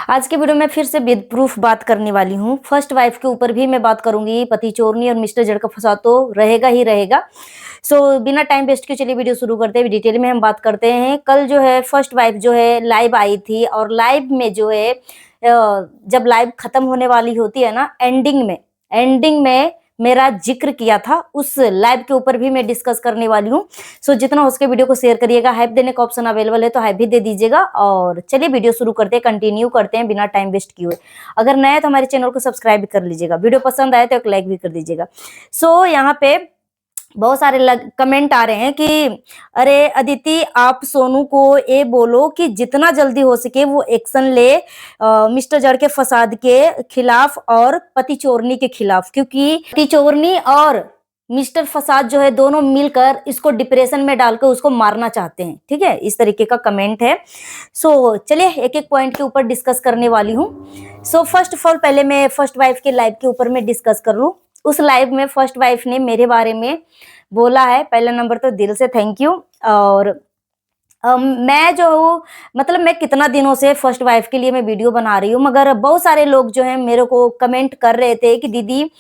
आज के वीडियो में फिर से विद प्रूफ बात करने वाली हूँ। फर्स्ट वाइफ के ऊपर भी मैं बात करूंगी। पति चोरनी और मिस्टर जड़ का फसाद तो रहेगा ही रहेगा। बिना टाइम वेस्ट के चलिए वीडियो शुरू करते हैं। डिटेल में हम बात करते हैं। कल जो है फर्स्ट वाइफ जो है लाइव आई थी और लाइव में जो है जब लाइव खत्म होने वाली होती है ना, एंडिंग में मेरा जिक्र किया था। उस लाइव के ऊपर भी मैं डिस्कस करने वाली हूँ। जितना हो सके वीडियो को शेयर करिएगा। हाइप देने का ऑप्शन अवेलेबल है तो हाइप भी दे दीजिएगा। और चलिए वीडियो शुरू करते हैं, कंटिन्यू करते हैं बिना टाइम वेस्ट किए हुए। अगर नया है तो हमारे चैनल को सब्सक्राइब भी कर लीजिएगा। वीडियो पसंद आए तो एक लाइक भी कर दीजिएगा। यहाँ पे बहुत सारे कमेंट आ रहे हैं कि अरे अदिति, आप सोनू को ये बोलो कि जितना जल्दी हो सके वो एक्शन ले मिस्टर जड़ के फसाद के खिलाफ और पति चोरनी के खिलाफ, क्योंकि पति चोरनी और मिस्टर फसाद जो है दोनों मिलकर इसको डिप्रेशन में डालकर उसको मारना चाहते हैं। ठीक है, इस तरीके का कमेंट है। चलिए एक एक पॉइंट के ऊपर डिस्कस करने वाली हूँ। फर्स्ट ऑफ ऑल पहले मैं फर्स्ट वाइफ के लाइव के ऊपर में डिस्कस कर लूँ। उस लाइव में फर्स्ट वाइफ ने मेरे बारे में बोला है। पहला नंबर तो दिल से थैंक यू। और मैं जो हूँ, मतलब मैं कितना दिनों से फर्स्ट वाइफ के लिए मैं वीडियो बना रही हूँ, मगर बहुत सारे लोग जो हैं मेरे को कमेंट कर रहे थे कि दीदी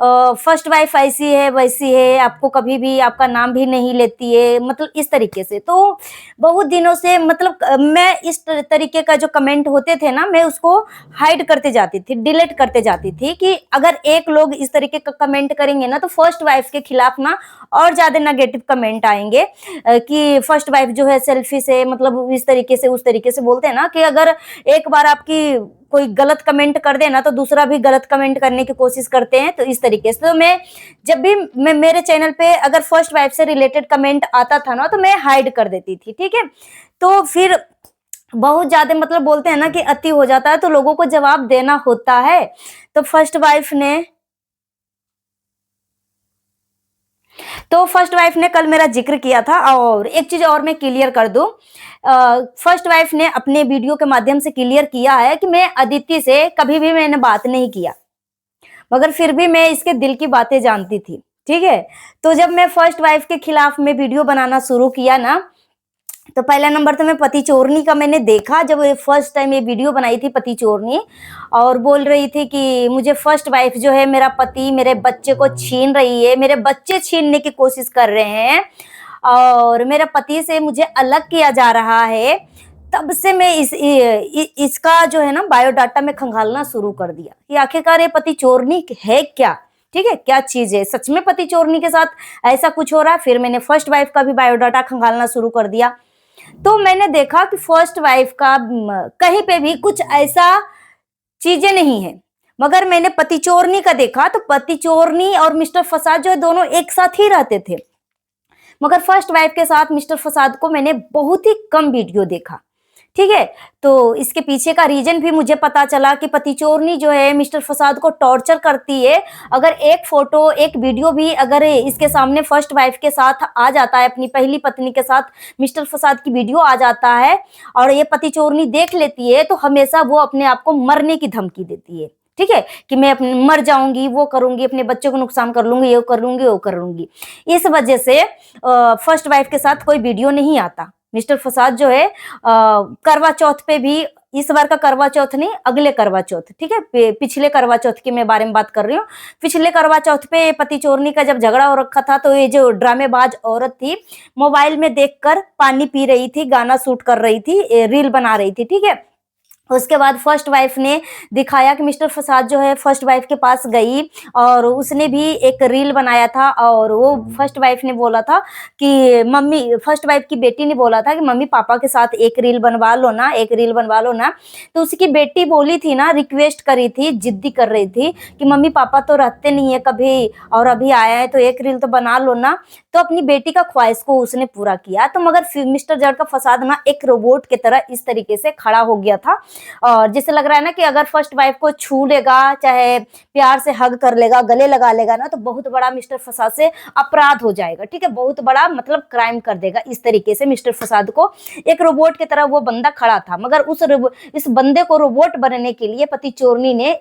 फर्स्ट वाइफ ऐसी है वैसी है, आपको कभी भी आपका नाम भी नहीं लेती है, मतलब इस तरीके से। तो बहुत दिनों से मतलब मैं इस तरीके का जो कमेंट होते थे ना, मैं उसको हाइड करते जाती थी, डिलीट करते जाती थी कि अगर एक लोग इस तरीके का कमेंट करेंगे ना तो फर्स्ट वाइफ के खिलाफ ना और ज्यादा नेगेटिव कमेंट आएंगे कि फर्स्ट वाइफ जो है सेल्फिश है, मतलब इस तरीके से उस तरीके से बोलते हैं ना कि अगर एक बार आपकी कोई गलत कमेंट कर देना तो दूसरा भी गलत कमेंट करने की कोशिश करते हैं। तो इस तरीके से मैं जब भी मेरे चैनल पे अगर फर्स्ट वाइफ से रिलेटेड कमेंट आता था ना तो मैं हाइड कर देती थी। ठीक है, तो फिर बहुत ज्यादा मतलब बोलते हैं ना कि अति हो जाता है तो लोगों को जवाब देना होता है। तो फर्स्ट वाइफ ने कल मेरा जिक्र किया था। और एक चीज और मैं क्लियर कर दूं, फर्स्ट वाइफ ने अपने वीडियो के माध्यम से क्लियर किया है कि मैं अदिति से कभी भी मैंने बात नहीं किया, मगर फिर भी मैं इसके दिल की बातें जानती थी। ठीक है, तो जब मैं फर्स्ट वाइफ के खिलाफ में वीडियो बनाना शुरू किया ना, तो पहला नंबर तो मैं पति चोरनी का मैंने देखा। जब फर्स्ट टाइम ये वीडियो बनाई थी पति चोरनी, और बोल रही थी कि मुझे फर्स्ट वाइफ जो है मेरा पति मेरे बच्चे को छीन रही है, मेरे बच्चे छीनने की कोशिश कर रहे हैं और मेरे पति से मुझे अलग किया जा रहा है। तब से मैं इसका जो है ना बायोडाटा में खंगालना शुरू कर दिया कि आखिरकार ये पति चोरनी है क्या। ठीक है, क्या चीज है, सच में पति चोरनी के साथ ऐसा कुछ हो रहा है। फिर मैंने फर्स्ट वाइफ का भी बायोडाटा खंगालना शुरू कर दिया। तो मैंने देखा कि फर्स्ट वाइफ का कहीं पे भी कुछ ऐसा चीजें नहीं है, मगर मैंने पति चोरनी का देखा तो पति चोरनी और मिस्टर फसाद जो है दोनों एक साथ ही रहते थे, मगर फर्स्ट वाइफ के साथ मिस्टर फसाद को मैंने बहुत ही कम वीडियो देखा। ठीक है, तो इसके पीछे का रीजन भी मुझे पता चला कि पति चोरनी जो है मिस्टर फसाद को टॉर्चर करती है। अगर एक फोटो एक वीडियो भी अगर इसके सामने फर्स्ट वाइफ के साथ आ जाता है, अपनी पहली पत्नी के साथ मिस्टर फसाद की वीडियो आ जाता है और ये पति चोरनी देख लेती है, तो हमेशा वो अपने आप को मरने की धमकी देती है। ठीक है, कि मैं अपने मर जाऊंगी, वो करूंगी, अपने बच्चों को नुकसान कर लूंगी, ये कर लूंगी, वो कर लूंगी। इस वजह से फर्स्ट वाइफ के साथ कोई वीडियो नहीं आता। मिस्टर फसाद जो है करवा चौथ पे भी, इस बार का करवा चौथ नहीं, अगले करवा चौथ, ठीक है, पिछले करवा चौथ के मैं बारे में बात कर रही हूँ। पिछले करवा चौथ पे पति चोरनी का जब झगड़ा हो रखा था तो ये जो ड्रामेबाज औरत थी मोबाइल में देखकर पानी पी रही थी, गाना शूट कर रही थी, रील बना रही थी। ठीक है, उसके बाद फर्स्ट वाइफ ने दिखाया कि मिस्टर फसाद जो है फर्स्ट वाइफ के पास गई और उसने भी एक रील बनाया था। और वो फर्स्ट वाइफ ने बोला था कि मम्मी, फर्स्ट वाइफ की बेटी ने बोला था कि मम्मी पापा के साथ एक रील बनवा लो ना, एक रील बनवा लो ना। तो उसकी बेटी बोली थी ना, रिक्वेस्ट करी थी, जिद्दी कर रही थी कि मम्मी पापा तो रहते नहीं है कभी और अभी आया है तो एक रील तो बना लो ना। तो अपनी बेटी का ख्वाहिश को उसने पूरा किया। तो मगर मिस्टर जड़ का फसाद ना एक रोबोट की तरह इस तरीके से खड़ा हो गया था, और जिससे लग रहा है ना कि अगर फर्स्ट वाइफ को छू लेगा, चाहे प्यार से हग कर लेगा, गले लगा लेगा ना, तो बहुत बड़ा मिस्टर फसाद से अपराध हो जाएगा। ठीक है, बहुत बड़ा मतलब क्राइम कर देगा। इस तरीके से मिस्टर फसाद को एक रोबोट की तरह वो बंदा खड़ा था, मगर इस बंदे को रोबोट बनने के लिए पति चोरनी ने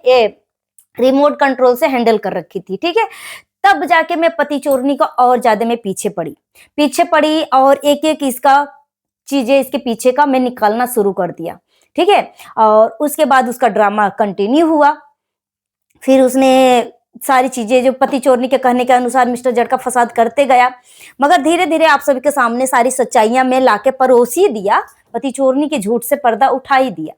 रिमोट कंट्रोल से हैंडल कर रखी थी। ठीक है, तब जाके मैं पति चोरनी को और ज्यादा मैं पीछे पड़ी और एक एक इसका चीजें इसके पीछे का मैं निकालना शुरू कर दिया। ठीक है। और उसके बाद उसका ड्रामा कंटिन्यू हुआ। फिर उसने सारी चीजें जो पति चोरनी के कहने के अनुसार मिस्टर जट का फसाद करते गया, मगर धीरे धीरे आप सभी के सामने सारी सच्चाइयां मैं लाके परोस ही दिया। पति चोरनी के झूठ से पर्दा उठा ही दिया।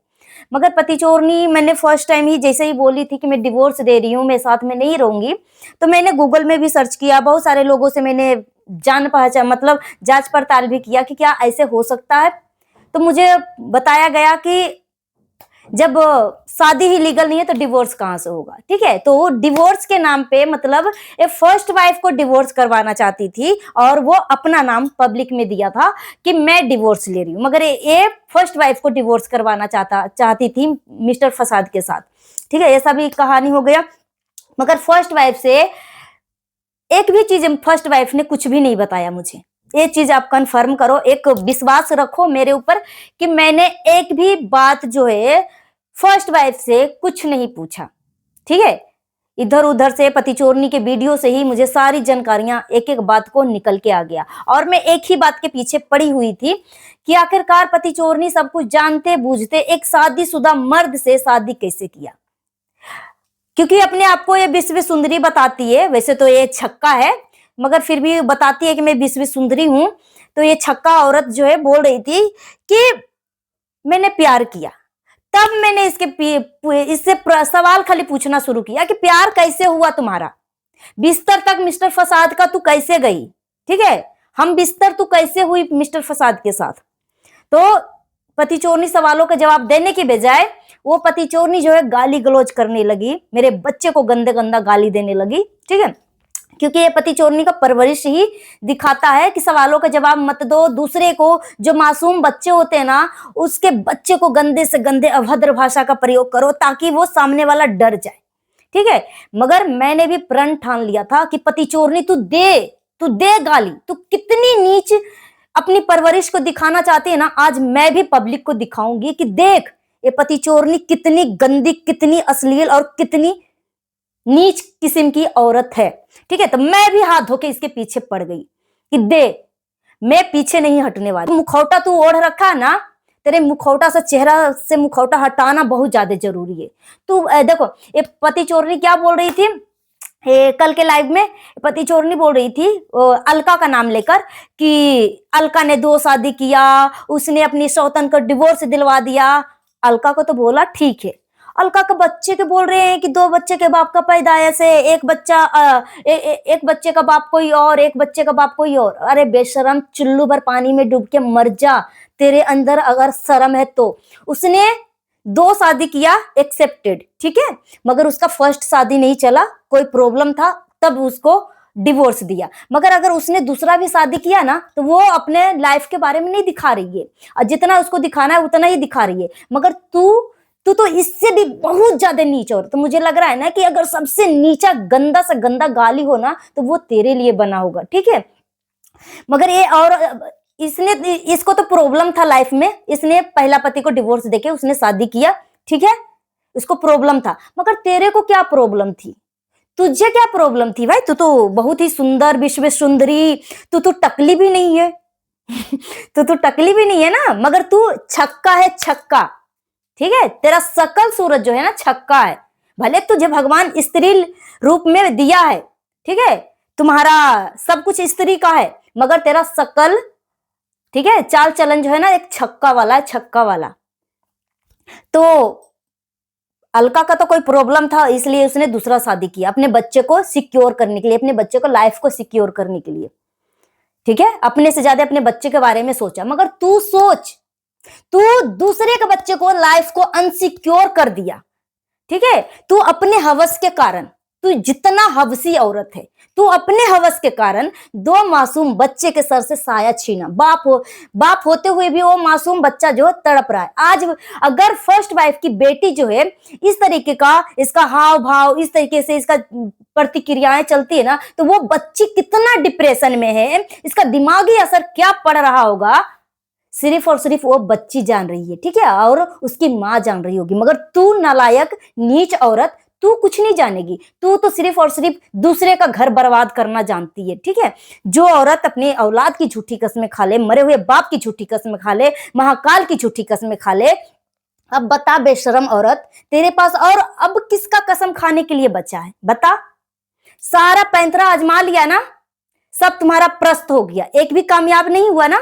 मगर पति चोरनी मैंने फर्स्ट टाइम ही जैसे ही बोली थी कि मैं डिवोर्स दे रही हूँ, मैं साथ में नहीं रहूंगी, तो मैंने गूगल में भी सर्च किया, बहुत सारे लोगों से मैंने जान पहचान मतलब जांच पड़ताल भी किया कि क्या ऐसे हो सकता है। तो मुझे बताया गया कि जब शादी ही लीगल नहीं है तो डिवोर्स कहाँ से होगा। ठीक है, तो डिवोर्स के नाम पे मतलब ये फर्स्ट वाइफ को डिवोर्स करवाना चाहती थी और वो अपना नाम पब्लिक में दिया था कि मैं डिवोर्स ले रही हूँ, मगर ये फर्स्ट वाइफ को डिवोर्स करवाना चाहती थी मिस्टर फसाद के साथ। ठीक है, ऐसा भी कहानी हो गया। मगर फर्स्ट वाइफ से एक भी चीज फर्स्ट वाइफ ने कुछ भी नहीं बताया मुझे। ये चीज आप कंफर्म करो, एक विश्वास रखो मेरे ऊपर कि मैंने एक भी बात जो है फर्स्ट वाइफ से कुछ नहीं पूछा। ठीक है, इधर उधर से पति चोरनी के वीडियो से ही मुझे सारी जानकारियां एक एक बात को निकल के आ गया। और मैं एक ही बात के पीछे पड़ी हुई थी कि आखिरकार पति चोरनी सब कुछ जानते बूझते एक शादीशुदा मर्द से शादी कैसे किया, क्योंकि अपने आप को ये विश्व सुंदरी बताती है। वैसे तो ये छक्का है, मगर फिर भी बताती है कि मैं विश्व सुंदरी हूं। तो ये छक्का औरत जो है बोल रही थी कि मैंने प्यार किया। तब मैंने इससे सवाल खाली पूछना शुरू किया कि प्यार कैसे हुआ तुम्हारा, बिस्तर तक मिस्टर फसाद का तू कैसे गई। ठीक है, हम बिस्तर तू कैसे हुई मिस्टर फसाद के साथ। तो पति चोरनी सवालों का जवाब देने की बजाय वो पति चोरनी जो है गाली गलौज करने लगी, मेरे बच्चे को गंदे गंदा गाली देने लगी। ठीक है, क्योंकि ये पति चोरनी का परवरिश ही दिखाता है कि सवालों का जवाब मत दो, दूसरे को जो मासूम बच्चे होते हैं ना उसके बच्चे को गंदे से गंदे अभद्र भाषा का प्रयोग करो ताकि वो सामने वाला डर जाए। ठीक है, मगर मैंने भी प्रण ठान लिया था कि पति चोरनी तू दे गाली, तू कितनी नीच अपनी परवरिश को दिखाना चाहती है ना, आज मैं भी पब्लिक को दिखाऊंगी कि देख ये पति चोरनी कितनी गंदी, कितनी अश्लील और कितनी नीच किस्म की औरत है। ठीक है, तो मैं भी हाथ धोके इसके पीछे पड़ गई कि दे, मैं पीछे नहीं हटने वाली। मुखौटा तू ओढ़ रखा ना, तेरे मुखौटा से चेहरा से मुखौटा हटाना बहुत ज्यादा जरूरी है। तू देखो ये पति चोरनी क्या बोल रही थी, कल के लाइव में पति चोरनी बोल रही थी अलका का नाम लेकर कि अलका ने 2 शादी किया, उसने अपनी सौतन को डिवोर्स दिलवा दिया। अलका को तो बोला ठीक है, अलका के बच्चे के बोल रहे हैं कि 2 बच्चे के बाप का पैदाइश है, एक बच्चे का बाप कोई और, एक बच्चे का बाप कोई और। अरे बेशरम, चुल्लू भर पानी में डूब के मर जा, तेरे अंदर अगर शर्म है तो। उसने 2 शादी किया, एक्सेप्टेड। ठीक है, मगर उसका फर्स्ट शादी नहीं चला, कोई प्रॉब्लम था, तब उसको डिवोर्स दिया। मगर अगर उसने दूसरा भी शादी किया ना तो वो अपने लाइफ के बारे में नहीं दिखा रही है, और जितना उसको दिखाना है उतना ही दिखा रही है। मगर तू तो इससे भी बहुत ज्यादा नीच। और तो मुझे लग रहा है ना कि अगर सबसे नीचा गंदा से गंदा गाली हो ना तो वो तेरे लिए बना होगा। ठीक है, मगर ये और इसको तो प्रॉब्लम था लाइफ में, इसने पहला पति को डिवोर्स देके उसने शादी किया। ठीक है, उसको प्रॉब्लम था, मगर तेरे को क्या प्रॉब्लम थी, तुझे क्या प्रॉब्लम थी भाई? तू तो बहुत ही सुंदर विश्व सुंदरी, तू तो टकली भी नहीं है तू तो टकली भी नहीं है ना, मगर तू छक्का है, छक्का। ठीक है, तेरा सकल सूरज जो है ना छक्का है। भले तुझे भगवान स्त्री रूप में दिया है, ठीक है, तुम्हारा सब कुछ स्त्री का है, मगर तेरा सकल, ठीक है, चाल चलन जो है ना एक छक्का वाला है, छक्का वाला। तो अलका का तो कोई प्रॉब्लम था, इसलिए उसने दूसरा शादी किया अपने बच्चे को सिक्योर करने के लिए, अपने बच्चे को लाइफ को सिक्योर करने के लिए। ठीक है, अपने से ज्यादा अपने बच्चे के बारे में सोचा। मगर तू सोच, तू दूसरे के बच्चे को लाइफ को अनसिक्योर कर दिया। ठीक है, तू अपने हवस के कारण, तू जितना हवसी औरत है, तू अपने हवस के कारण 2 मासूम बच्चे के सर से साया छीना। बाप होते हुए भी वो मासूम बच्चा जो तड़प रहा है। आज अगर फर्स्ट वाइफ की बेटी जो है इस तरीके का इसका हाव भाव, इस तरीके से इसका प्रतिक्रियाएं चलती है ना, तो वो बच्ची कितना डिप्रेशन में है, इसका दिमागी असर क्या पड़ रहा होगा, सिर्फ और सिर्फ वो बच्ची जान रही है। ठीक है, और उसकी माँ जान रही होगी। मगर तू नालायक नीच औरत, तू कुछ नहीं जानेगी। तू तो सिर्फ और सिर्फ दूसरे का घर बर्बाद करना जानती है। ठीक है, जो औरत अपने औलाद की झूठी कसमें खा ले, मरे हुए बाप की झूठी कसमें खा ले, महाकाल की झूठी कसमें खा ले, अब बता बेशरम औरत, तेरे पास और अब किसका कसम खाने के लिए बचा है? बता। सारा पैंतरा आजमा लिया ना, सब तुम्हारा प्रस्त हो गया, एक भी कामयाब नहीं हुआ ना,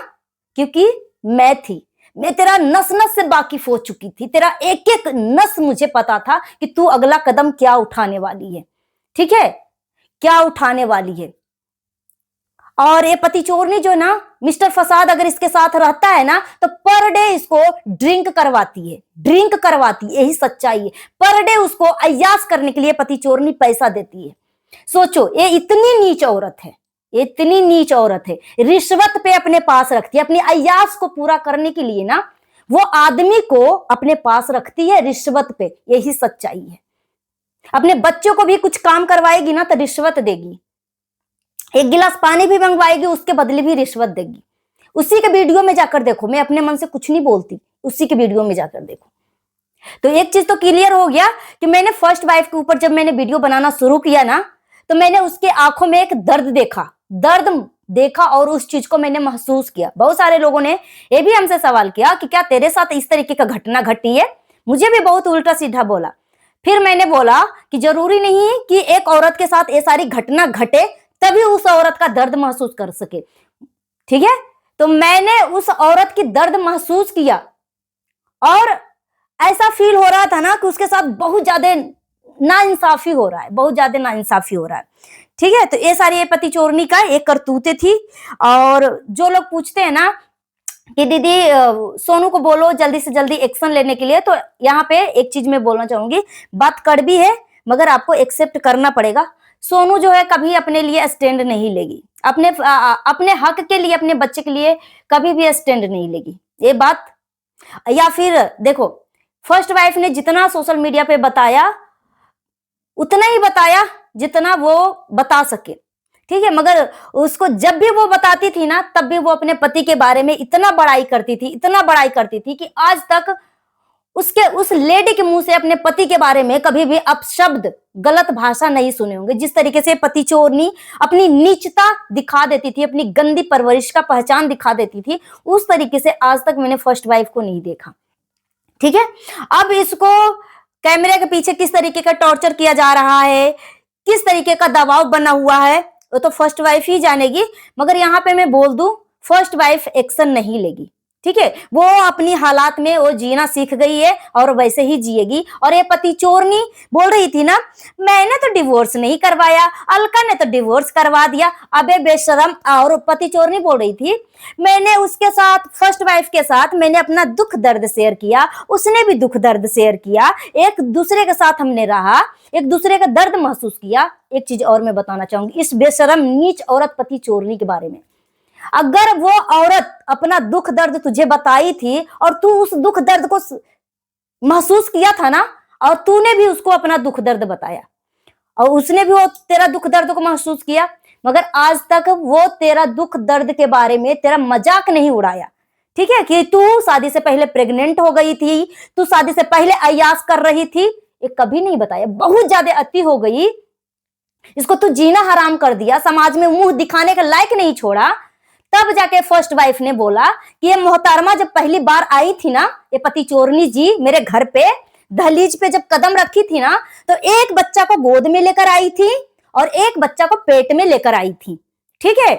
क्योंकि मैं थी। मैं तेरा नस नस से वाकिफ हो चुकी थी, तेरा एक एक नस मुझे पता था कि तू अगला कदम क्या उठाने वाली है। ठीक है, क्या उठाने वाली है। और ये पति चोरनी जो ना, मिस्टर फसाद अगर इसके साथ रहता है ना, तो पर डे इसको ड्रिंक करवाती है, ड्रिंक करवाती है, यही सच्चाई है। पर डे उसको अय्यास करने के लिए पति चोरनी पैसा देती है। सोचो, ये इतनी नीच औरत है, इतनी नीच औरत है, रिश्वत पे अपने पास रखती है, अपनी अय्यास को पूरा करने के लिए ना वो आदमी को अपने पास रखती है रिश्वत पे, यही सच्चाई है। अपने बच्चों को भी कुछ काम करवाएगी ना तो रिश्वत देगी, एक गिलास पानी भी मंगवाएगी उसके बदले भी रिश्वत देगी। उसी के वीडियो में जाकर देखो, मैं अपने मन से कुछ नहीं बोलती, उसी के वीडियो में जाकर देखो। तो एक चीज तो क्लियर हो गया कि मैंने फर्स्ट वाइफ के ऊपर जब मैंने वीडियो बनाना शुरू किया ना, तो मैंने उसके आंखों में एक दर्द देखा और उस चीज को मैंने महसूस किया। बहुत सारे लोगों ने ये भी हमसे सवाल किया कि क्या तेरे साथ इस तरीके का घटना घटी है, मुझे भी बहुत उल्टा सीधा बोला। फिर मैंने बोला कि जरूरी नहीं कि एक औरत के साथ ये सारी घटना घटे तभी उस औरत का दर्द महसूस कर सके। ठीक है, तो मैंने उस औरत की दर्द महसूस किया और ऐसा फील हो रहा था ना कि उसके साथ बहुत ज्यादा नाइंसाफी हो रहा है, बहुत ज्यादा नाइंसाफी हो रहा है। ठीक है, तो ये सारी पति चोरनी का एक करतूते थी। और जो लोग पूछते हैं ना कि दीदी सोनू को बोलो जल्दी से जल्दी एक्शन लेने के लिए, तो यहाँ पे एक चीज मैं बोलना चाहूंगी, बात कड़वी है मगर आपको एक्सेप्ट करना पड़ेगा। सोनू जो है कभी अपने लिए स्टैंड नहीं लेगी, अपने हक के लिए, अपने बच्चे के लिए कभी भी स्टैंड नहीं लेगी, ये बात। या फिर देखो, फर्स्ट वाइफ ने जितना सोशल मीडिया पे बताया उतना ही बताया जितना वो बता सके। ठीक है, मगर उसको जब भी वो बताती थी ना, तब भी वो अपने पति के बारे में इतना बड़ाई करती थी, इतना बड़ाई करती थी कि आज तक उस लेडी के मुंह से अपने पति के बारे में कभी भी अपशब्द, गलत भाषा नहीं सुने होंगे। जिस तरीके से पति चोरनी अपनी नीचता दिखा देती थी, अपनी गंदी परवरिश का पहचान दिखा देती थी, उस तरीके से आज तक मैंने फर्स्ट वाइफ को नहीं देखा। ठीक है, अब इसको कैमरे के पीछे किस तरीके का टॉर्चर किया जा रहा है, किस तरीके का दबाव बना हुआ है, वो तो फर्स्ट वाइफ ही जानेगी। मगर यहाँ पे मैं बोल दूं, फर्स्ट वाइफ एक्शन नहीं लेगी। ठीक है, वो अपनी हालात में वो जीना सीख गई है और वैसे ही जिएगी। और ये पति चोरनी बोल रही थी ना, मैंने तो डिवोर्स नहीं करवाया, अलका ने तो डिवोर्स करवा दिया। अबे बेशरम। और पति चोरनी बोल रही थी, मैंने उसके साथ, फर्स्ट वाइफ के साथ मैंने अपना दुख दर्द शेयर किया, उसने भी दुख दर्द शेयर किया, एक दूसरे के साथ हमने रहा, एक दूसरे का दर्द महसूस किया। एक चीज और मैं बताना चाहूंगी इस बेशरम नीच औरत पति चोरनी के बारे में। अगर वो औरत अपना दुख दर्द तुझे बताई थी और तू उस दुख दर्द को महसूस किया था ना, और तूने भी उसको अपना दुख दर्द बताया और उसने भी वो तेरा दुख दर्द को महसूस किया, मगर आज तक वो तेरा दुख दर्द के बारे में तेरा मजाक नहीं उड़ाया। ठीक है, कि तू शादी से पहले प्रेग्नेंट हो गई थी, तू शादी से पहले अय्यास कर रही थी, ये कभी नहीं बताया। बहुत ज्यादा अति हो गई, इसको तू जीना हराम कर दिया, समाज में मुंह दिखाने का लायक नहीं छोड़ा। तब जाके फर्स्ट वाइफ ने बोला कि ये मोहतरमा जब पहली बार आई थी ना, ये पति चोरनी जी मेरे घर पे दहलीज पे जब कदम रखी थी ना, तो एक बच्चा को गोद में लेकर आई थी और एक बच्चा को पेट में लेकर आई थी। ठीक है,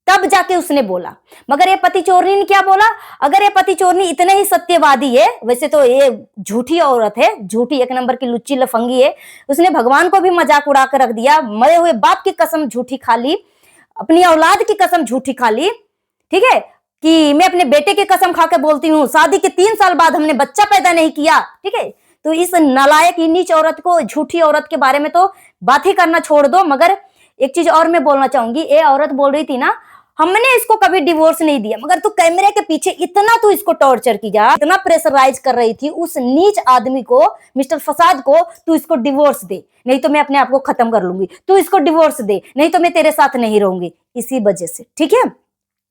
तब जाके उसने बोला। मगर ये पति चोरनी ने क्या बोला? अगर ये पति चोरनी इतने ही सत्यवादी है, वैसे तो ये झूठी औरत है, झूठी एक नंबर की लुच्ची लफंगी है, उसने भगवान को भी मजाक उड़ा कर रख दिया, मरे हुए बाप की कसम झूठी खा ली, अपनी औलाद की कसम झूठी खा ली। ठीक है, कि मैं अपने बेटे की कसम खा के बोलती हूँ, शादी के 3 साल बाद हमने बच्चा पैदा नहीं किया। ठीक है, तो इस नालायक नीच औरत को, झूठी औरत के बारे में तो बात ही करना छोड़ दो। मगर एक चीज और मैं बोलना चाहूंगी, ये औरत बोल रही थी ना, हमने इसको कभी डिवोर्स नहीं दिया, मगर तू कैमरे के पीछे इतना तू इसको टॉर्चर की जा, इतना प्रेशराइज कर रही थी उस नीच आदमी को, मिस्टर फसाद को, तू इसको डिवोर्स दे, नहीं तो मैं अपने आप को खत्म कर लूंगी, तू इसको डिवोर्स दे, नहीं तो मैं तेरे साथ नहीं रहूंगी, इसी वजह से। ठीक है,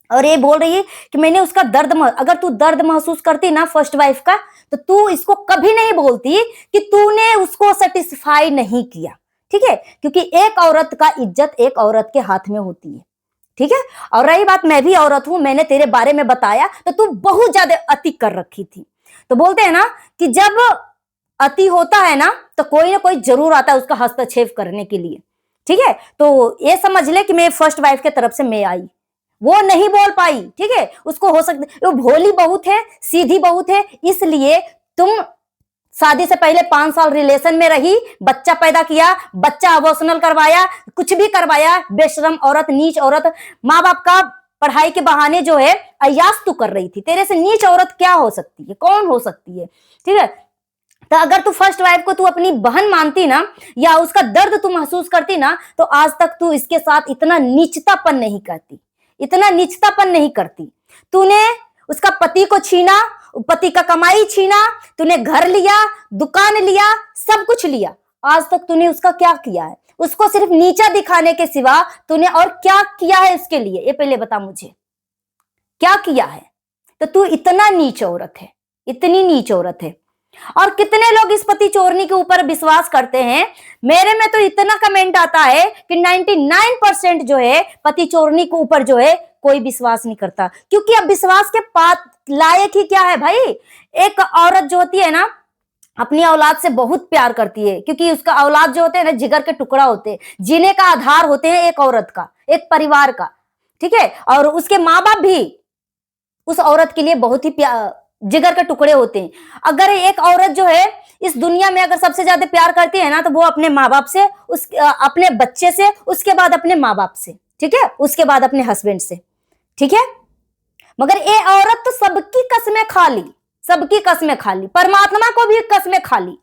और ये बोल रही है कि मैंने उसका दर्द, अगर तू दर्द महसूस करती ना फर्स्ट वाइफ का, तो तू इसको कभी नहीं बोलती कि तूने उसको सेटिस्फाई नहीं किया। ठीक है, क्योंकि एक औरत का इज्जत एक औरत के हाथ में होती है। ठीक है, और रही बात, मैं भी औरत हूं, मैंने तेरे बारे में बताया तो तू बहुत ज्यादा अति कर रखी थी, तो बोलते हैं ना कि जब अति होता है ना तो कोई ना कोई जरूर आता है उसका हस्तक्षेप करने के लिए, ठीक है। तो ये समझ ले कि मैं फर्स्ट वाइफ के तरफ से मैं आई, वो नहीं बोल पाई, ठीक है। उसको हो सकता, वो भोली बहुत है, सीधी बहुत है, इसलिए तुम शादी से पहले 5 साल रिलेशन में रही, बच्चा पैदा किया, बच्चा अबॉर्शनल करवाया, कुछ भी करवाया, बेशरम औरत, नीच औरत, माँ बाप का पढ़ाई के बहाने जो है अय्याश तू कर रही थी। तेरे से नीच औरत क्या हो सकती है, कौन हो सकती है, ठीक है। तो अगर तू फर्स्ट वाइफ को तू अपनी बहन मानती ना, या उसका दर्द तू महसूस करती ना, तो आज तक तू इसके साथ इतना नीचतापन नहीं करती, इतना नीचतापन नहीं करती। तूने उसका पति को छीना, पति का कमाई छीना, तूने घर लिया, दुकान लिया, सब कुछ लिया। आज तक तूने उसका क्या किया है? उसको सिर्फ नीचा दिखाने के सिवा तूने और क्या किया है उसके लिए? ये पहले बता मुझे, क्या किया है? तो तू इतना नीच औरत है, इतनी नीच औरत है। और कितने लोग इस पति चोरनी के ऊपर विश्वास करते हैं? मेरे में तो इतना कमेंट आता है कि 99% जो है पति चोरनी के ऊपर जो है कोई विश्वास नहीं करता, क्योंकि अब विश्वास के लायक ही क्या है भाई? एक औरत जो होती है ना, अपनी औलाद से बहुत प्यार करती है, क्योंकि उसका औलाद जो होते हैं ना जिगर के टुकड़ा होते हैं, जीने का आधार होते हैं एक औरत का, एक परिवार का, ठीक है। और उसके माँ बाप भी उस औरत के लिए बहुत ही जिगर के टुकड़े होते हैं। अगर एक औरत जो है इस दुनिया में अगर सबसे ज्यादा प्यार करती है ना, तो वो अपने माँ बाप से, अपने बच्चे से, उसके बाद अपने माँ बाप से, ठीक है, उसके बाद अपने हस्बैंड से, ठीक है। मगर ये औरत तो सबकी कसमें खा ली, सबकी कसमें खा ली, परमात्मा को भी कसमें खा ली।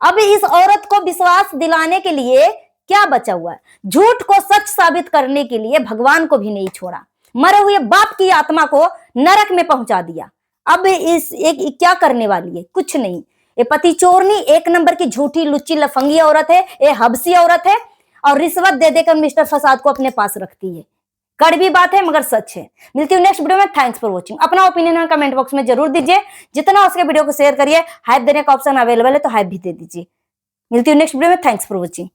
अब इस औरत को विश्वास दिलाने के लिए क्या बचा हुआ है? झूठ को सच साबित करने के लिए भगवान को भी नहीं छोड़ा, मरे हुए बाप की आत्मा को नरक में पहुंचा दिया। अब इस एक क्या करने वाली है? कुछ नहीं। ये पति चोरनी एक नंबर की झूठी लुच्ची लफंगी औरत है, ये हबसी औरत है, और रिश्वत दे देकर मिस्टर फसाद को अपने पास रखती है। कड़वी बात है मगर सच है। मिलती हूँ नेक्स्ट वीडियो में। Thanks for watching. अपना ओपिनियन कमेंट बॉक्स में जरूर दीजिए, जितना हो सके वीडियो को शेयर करिए, हाइप देने का ऑप्शन अवेलेबल है तो हाइप भी दे दीजिए। मिलती हूँ नेक्स्ट वीडियो में। Thanks for watching.